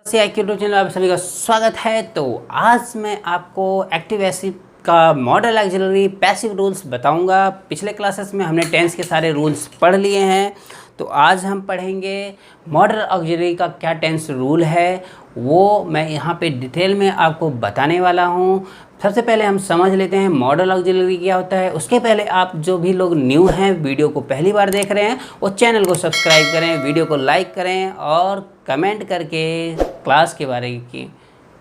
YouTube channel आप सभी का स्वागत है। तो आज मैं आपको एक्टिव एसिड का मॉडल ऑक्सिलरी पैसिव रूल्स बताऊंगा। पिछले क्लासेस में हमने टेंस के सारे रूल्स पढ़ लिए हैं, तो आज हम पढ़ेंगे मॉडल ऑक्सिलरी का क्या टेंस रूल है, वो मैं यहाँ पे डिटेल में आपको बताने वाला हूँ। सबसे पहले हम समझ लेते हैं मॉडल ऑक्सिलरी क्या होता है। उसके पहले आप जो भी लोग न्यू हैं, वीडियो को पहली बार देख रहे हैं, वो चैनल को सब्सक्राइब करें, वीडियो को लाइक करें और कमेंट करके क्लास के बारे की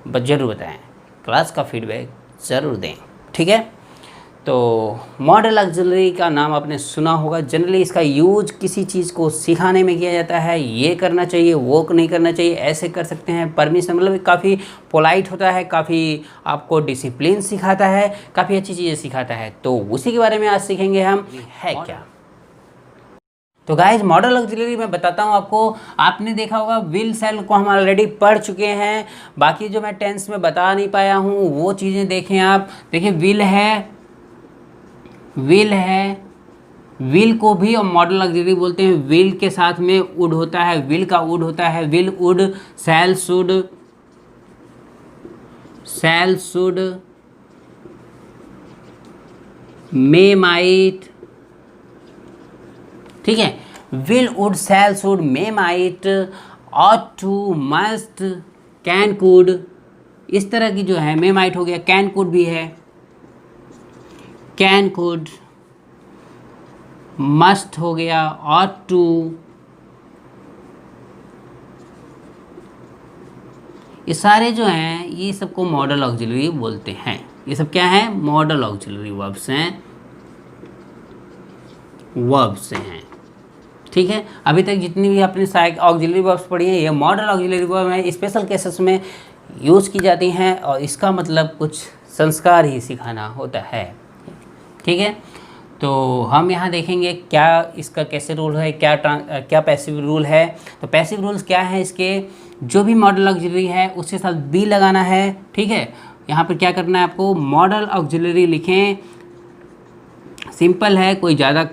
ज़रूर बताएं, क्लास का फीडबैक ज़रूर दें, ठीक है। तो मॉडल ऑक्सिलरी का नाम आपने सुना होगा। जनरली इसका यूज किसी चीज़ को सिखाने में किया जाता है। ये करना चाहिए, वो नहीं करना चाहिए, ऐसे कर सकते हैं, परमिशन, मतलब काफ़ी पोलाइट होता है, काफ़ी आपको डिसिप्लिन सिखाता है, काफ़ी अच्छी चीज़ें सिखाता है। तो उसी के बारे में आज सीखेंगे हम, है क्या। तो गाइज मॉडल ऑक्सिलरी मैं बताता हूँ आपको। आपने देखा होगा विल सेल को हम ऑलरेडी पढ़ चुके हैं। बाकी जो मैं टेंस में बता नहीं पाया हूँ वो चीज़ें देखें आप। देखिए विल है, विल को भी और मॉडल ऑक्सिलरी बोलते हैं। विल के साथ में वुड होता है, विल का वुड होता है, will would, shell should, may might, ठीक है। विल वुड शैल शुड मे माइट, ought to, must, can could, इस तरह की जो है, मे माइट हो गया, कैन कुड भी है, कैन कुड, मस्ट हो गया, ऑट टू, ये सारे जो हैं ये सबको मॉडल ऑक्सिलरी बोलते हैं। ये सब क्या है? मॉडल ऑक्सिलरी वर्ब्स हैं, ठीक है। अभी तक जितनी भी आपने ऑक्सिलरी वर्ब्स पढ़ी हैं ये मॉडल ऑक्सिलरी वर्ब हैं, स्पेशल केसेस में यूज़ की जाती हैं और इसका मतलब कुछ संस्कार ही सिखाना होता है, ठीक है। तो हम यहाँ देखेंगे क्या इसका कैसे रूल है, क्या पैसिव रूल है। तो पैसिव रूल्स क्या है इसके, जो भी मॉडल ऑक्सिलरी है उसके साथ बी लगाना है, ठीक है। यहाँ पर क्या करना है आपको, मॉडल ऑक्सिलरी लिखें, सिंपल है, कोई ज़्यादा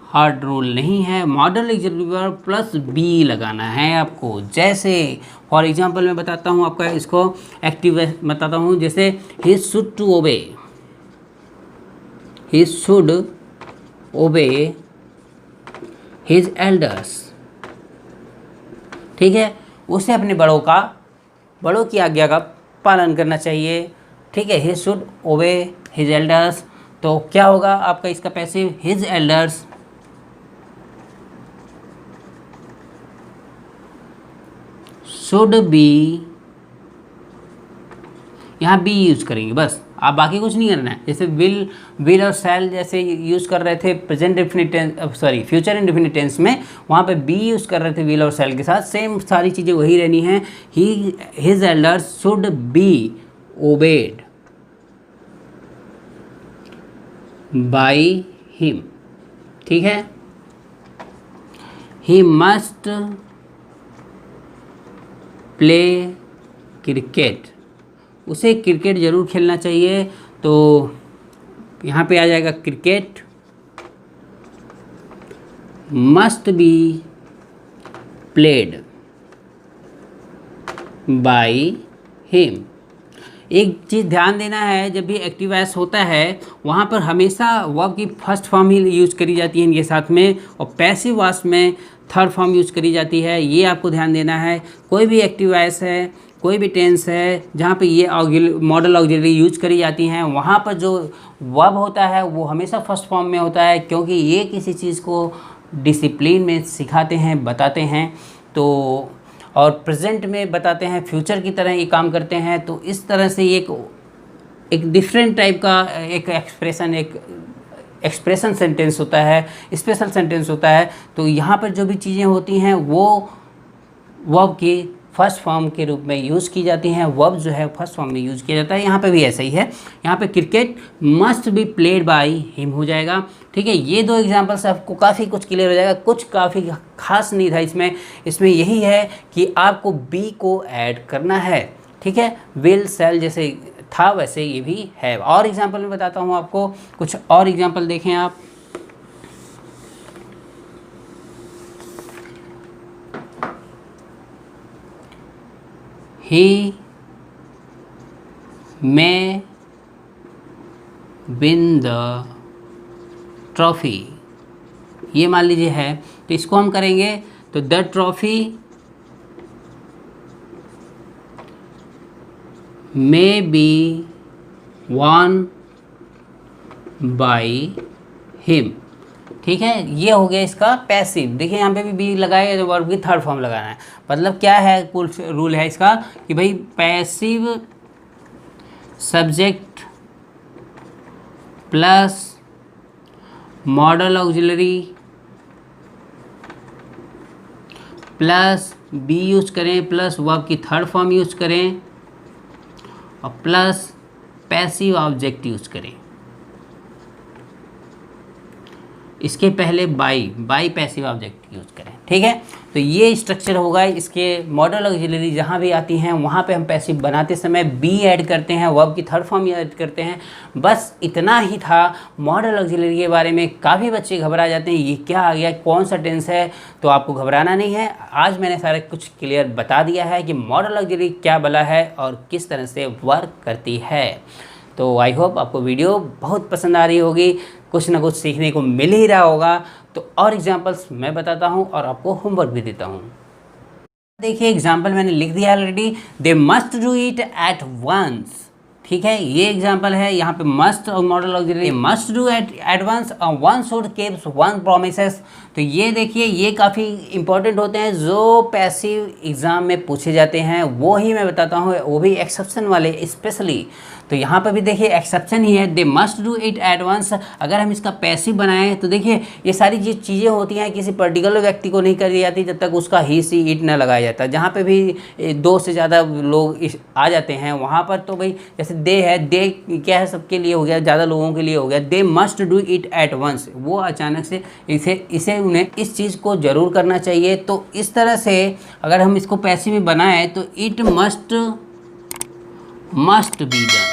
हार्ड रूल नहीं है। Modal auxiliary verb plus be लगाना है आपको। जैसे फॉर एग्जांपल मैं बताता हूँ आपका, इसको एक्टिव बताता हूँ। जैसे ही should to obey, he should obey his elders, ठीक है। उसे अपने बड़ों की आज्ञा का पालन करना चाहिए, ठीक है। ही शुड ओबे हिज एल्डर्स, तो क्या होगा आपका इसका passive, his elders should B, यहाँ बी यूज करेंगे बस, आप बाकी कुछ नहीं करना है। जैसे विल और शैल जैसे यूज़ कर रहे थे present indefinite tense, sorry future indefinite tense में, वहाँ पे बी यूज़ कर रहे थे विल और शैल के साथ, सेम सारी चीज़ें वही रहनी हैं। His elders should be obeyed by him, ठीक है। ही मस्ट प्ले क्रिकेट, उसे क्रिकेट ज़रूर खेलना चाहिए। तो यहाँ पे आ जाएगा cricket must be played by him. एक चीज़ ध्यान देना है, जब भी एक्टिव एस होता है वहाँ पर हमेशा वर्ब की फर्स्ट फॉर्म ही यूज़ करी जाती है इनके साथ में, और पैसिव वॉइस में थर्ड फॉर्म यूज़ करी जाती है। ये आपको ध्यान देना है। कोई भी एक्टिव एस है, कोई भी टेंस है जहाँ पे ये मॉडल ऑक्सिलरी यूज करी जाती हैं, वहाँ पर जो वर्ब होता है वो हमेशा फर्स्ट फॉर्म में होता है, क्योंकि ये किसी चीज़ को डिसिप्लिन में सिखाते हैं, बताते हैं। तो और प्रेजेंट में बताते हैं, फ्यूचर की तरह ये काम करते हैं। तो इस तरह से एक डिफरेंट टाइप का एक एक्सप्रेशन सेंटेंस होता है, स्पेशल सेंटेंस होता है। तो यहाँ पर जो भी चीज़ें होती हैं वो वर्ब की फर्स्ट फॉर्म के रूप में यूज़ की जाती हैं। वर्ब जो है फर्स्ट फॉर्म में यूज़ किया जाता है। यहाँ पे भी ऐसा ही है। यहाँ पे cricket must be played by him हो जाएगा, ठीक है। ये दो एग्जांपल से आपको काफ़ी कुछ क्लियर हो जाएगा। कुछ काफ़ी खास नहीं था इसमें यही है कि आपको बी को ऐड करना है, ठीक है। विल सेल जैसे था वैसे ये भी है। और एग्जांपल में बताता हूँ आपको, कुछ और एग्जांपल देखें आप। ही may win the trophy, ये मान लीजिए है, तो इसको हम करेंगे तो the trophy may be won by him। ठीक है, ये हो गया इसका पैसिव। देखिए यहाँ पे भी बी लगाया तो वर्ब की थर्ड फॉर्म लगाना है। मतलब क्या है, कुल रूल है इसका कि भाई passive subject plus model auxiliary plus B use करें प्लस वर्ब की थर्ड फॉर्म यूज करें और प्लस पैसिव ऑब्जेक्ट यूज करें। इसके पहले बाई पैसिव ऑब्जेक्ट यूज करें। ठीक है, तो ये स्ट्रक्चर होगा इसके। मॉडल ऑक्सिलरी जहाँ भी आती हैं वहाँ पे हम पैसिव बनाते समय बी ऐड करते हैं, वर्ब की थर्ड फॉर्म ऐड करते हैं। बस इतना ही था मॉडल ऑक्सिलरी के बारे में। काफ़ी बच्चे घबरा जाते हैं, ये क्या आ गया, कौन सा टेंस है। तो आपको घबराना नहीं है, आज मैंने सारा कुछ क्लियर बता दिया है कि मॉडल ऑक्सिलरी क्या बला है और किस तरह से वर्क करती है। तो आई होप आपको वीडियो बहुत पसंद आ रही होगी, कुछ ना कुछ सीखने को मिल ही रहा होगा। तो और एग्जांपल्स मैं बताता हूँ और आपको होमवर्क भी देता हूँ। देखिए एग्जांपल मैंने लिख दिया already, they must do it at once. ठीक है, ये एग्जांपल है। यहाँ पे मस्ट और modal auxiliary must do at once और one should keeps one promises. तो ये देखिए ये काफ़ी इंपॉर्टेंट होते हैं, जो पैसिव एग्ज़ाम में पूछे जाते हैं वो ही मैं बताता हूँ, वो भी एक्सेप्शन वाले स्पेशली। तो यहाँ पर भी देखिए एक्सेप्शन ही है, they must do it at once. अगर हम इसका पैसिव बनाएं तो देखिए ये सारी चीज़ें होती हैं किसी पर्टिकुलर व्यक्ति को नहीं करी जाती जब तक उसका ही सी इट न लगाया जाता। जहाँ पे भी दो से ज़्यादा लोग आ जाते हैं वहाँ पर तो भाई जैसे दे है, दे क्या है, सबके लिए हो गया, ज़्यादा लोगों के लिए हो गया। They must do it at once, वो अचानक से इसे उन्हें इस चीज़ को ज़रूर करना चाहिए। तो इस तरह से अगर हम इसको पैसिव में बनाएं तो इट मस्ट बी डन,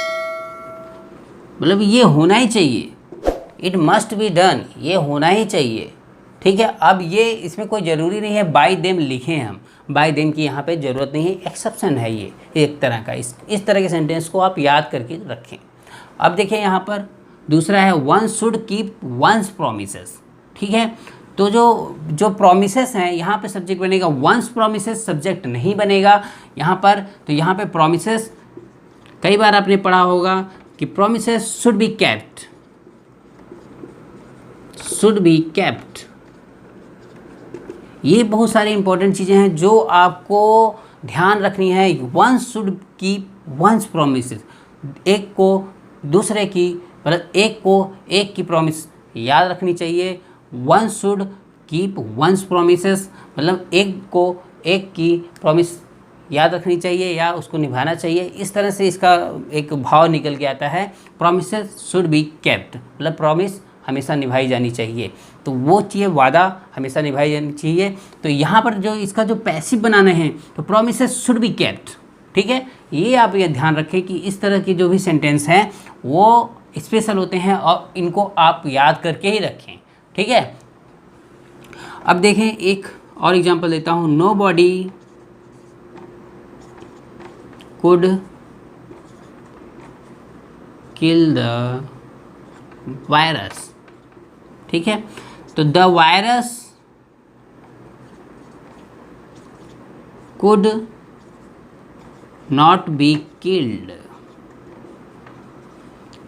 मतलब ये होना ही चाहिए। इट मस्ट बी डन, ये होना ही चाहिए। ठीक है, अब ये इसमें कोई ज़रूरी नहीं है बाय देम लिखें हम, बाय देम की यहाँ पे ज़रूरत नहीं है, एक्सेप्शन है ये एक तरह का। इस तरह के सेंटेंस को आप याद करके रखें। अब देखिए यहाँ पर दूसरा है one should keep once promises. ठीक है, तो जो प्रोमिसेस हैं यहाँ पे सब्जेक्ट बनेगा, वंस प्रोमिसेस सब्जेक्ट नहीं बनेगा यहाँ पर। तो यहाँ पे प्रोमिसेस कई बार आपने पढ़ा होगा कि promises should be kept, should be kept. ये बहुत सारी इंपॉर्टेंट चीज़ें हैं जो आपको ध्यान रखनी है। One should keep once promises, एक को दूसरे की मतलब एक की प्रॉमिस याद रखनी चाहिए। One should keep once promises मतलब एक को एक की प्रॉमिस याद रखनी चाहिए या उसको निभाना चाहिए। इस तरह से इसका एक भाव निकल के आता है। प्रोमिसेस शुड बी केप्ट मतलब प्रॉमिस हमेशा निभाई जानी चाहिए, तो वो चीज़ वादा हमेशा निभाई जानी चाहिए। तो यहाँ पर जो इसका जो पैसिव बनाना है तो प्रोमिसेस शुड बी केप्ट। ठीक है, ये आप ये ध्यान रखें कि इस तरह की जो भी सेंटेंस हैं वो स्पेशल होते हैं और इनको आप याद करके ही रखें। ठीक है, अब देखें एक और एग्जांपल देता हूँ। Nobody could kill the virus. ठीक है, तो the virus could not be killed,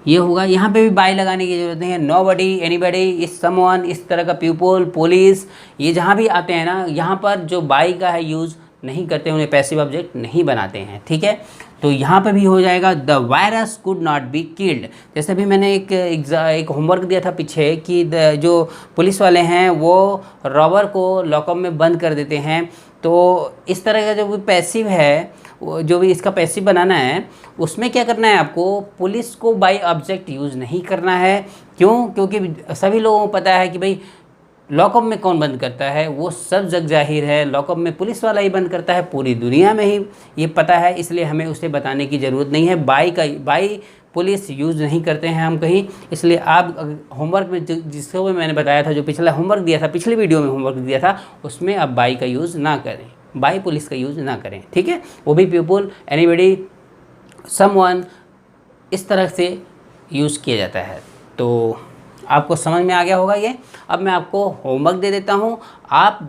ये होगा। यहाँ पे भी बाय लगाने की जरूरत नहीं है। नो बडी, एनीबडी, इस समवन, इस तरह का पीपल, पुलिस, ये जहाँ भी आते हैं ना यहाँ पर जो बाय का है यूज़ नहीं करते, उन्हें पैसिव ऑब्जेक्ट नहीं बनाते हैं। ठीक है, तो यहाँ पे भी हो जाएगा the virus could not be killed. जैसे भी मैंने एक होमवर्क दिया था पीछे कि जो पुलिस वाले हैं वो रॉबर को लॉकअप में बंद कर देते हैं। तो इस तरह का जो भी पैसिव है, जो भी इसका पैसिव बनाना है उसमें क्या करना है आपको, पुलिस को बाय ऑब्जेक्ट यूज़ नहीं करना है। क्यों? क्योंकि सभी लोगों को पता है कि भाई लॉकअप में कौन बंद करता है, वो सब जग जाहिर है। लॉकअप में पुलिस वाला ही बंद करता है, पूरी दुनिया में ही ये पता है, इसलिए हमें उसे बताने की ज़रूरत नहीं है। बाई पुलिस यूज़ नहीं करते हैं हम कहीं, इसलिए आप होमवर्क में जिसको भी मैंने बताया था, जो पिछला होमवर्क दिया था, पिछली वीडियो में होमवर्क दिया था, उसमें आप बाई का यूज़ ना करें। बाई पुलिस का यूज़ ना करें, ठीक है। वो भी पीपल, एनीबडी, समवन, इस तरह से यूज़ किया जाता है। तो आपको समझ में आ गया होगा ये। अब मैं आपको होमवर्क दे देता हूँ, आप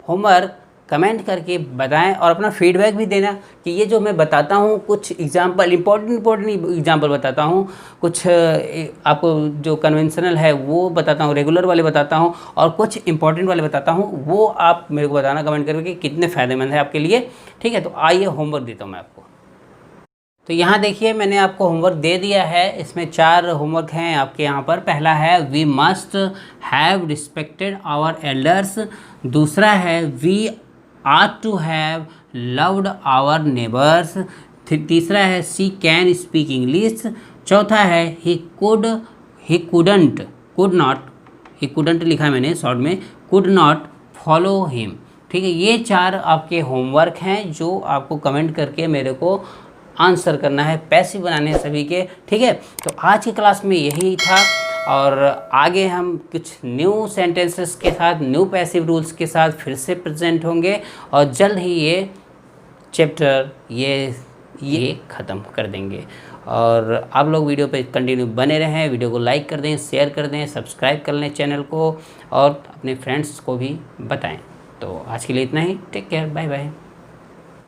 होमवर्क कमेंट करके बताएं और अपना फीडबैक भी देना कि ये जो मैं बताता हूँ कुछ एग्जांपल, इंपॉर्टेंट एग्जांपल बताता हूँ, कुछ आपको जो कन्वेंशनल है वो बताता हूँ, रेगुलर वाले बताता हूँ, और कुछ इंपॉर्टेंट वाले बताता हूँ, वो आप मेरे को बताना कमेंट करके कि कितने फ़ायदेमंद है आपके लिए, ठीक है। तो आइए होमवर्क देता हूँ मैं आपको। तो यहाँ देखिए मैंने आपको होमवर्क दे दिया है, इसमें 4 होमवर्क हैं आपके यहाँ पर। पहला है we must have respected our elders, दूसरा है we are to have loved our neighbours, तीसरा है शी कैन स्पीक इंग्लिश, चौथा है ही कुडंट लिखा है मैंने शॉर्ट में, कुड नॉट फॉलो हिम, ठीक है। ये 4 आपके होमवर्क हैं जो आपको कमेंट करके मेरे को आंसर करना है, पैसिव बनाने हैं सभी के, ठीक है। तो आज की क्लास में यही था, और आगे हम कुछ न्यू सेंटेंसेस के साथ, न्यू पैसिव रूल्स के साथ फिर से प्रेजेंट होंगे, और जल्द ही ये चैप्टर ये ख़त्म कर देंगे। और आप लोग वीडियो पे कंटिन्यू बने रहें, वीडियो को लाइक कर दें, शेयर कर दें, सब्सक्राइब कर लें चैनल को, और अपने फ्रेंड्स को भी बताएं। तो आज के लिए इतना ही, टेक केयर, बाय बाय।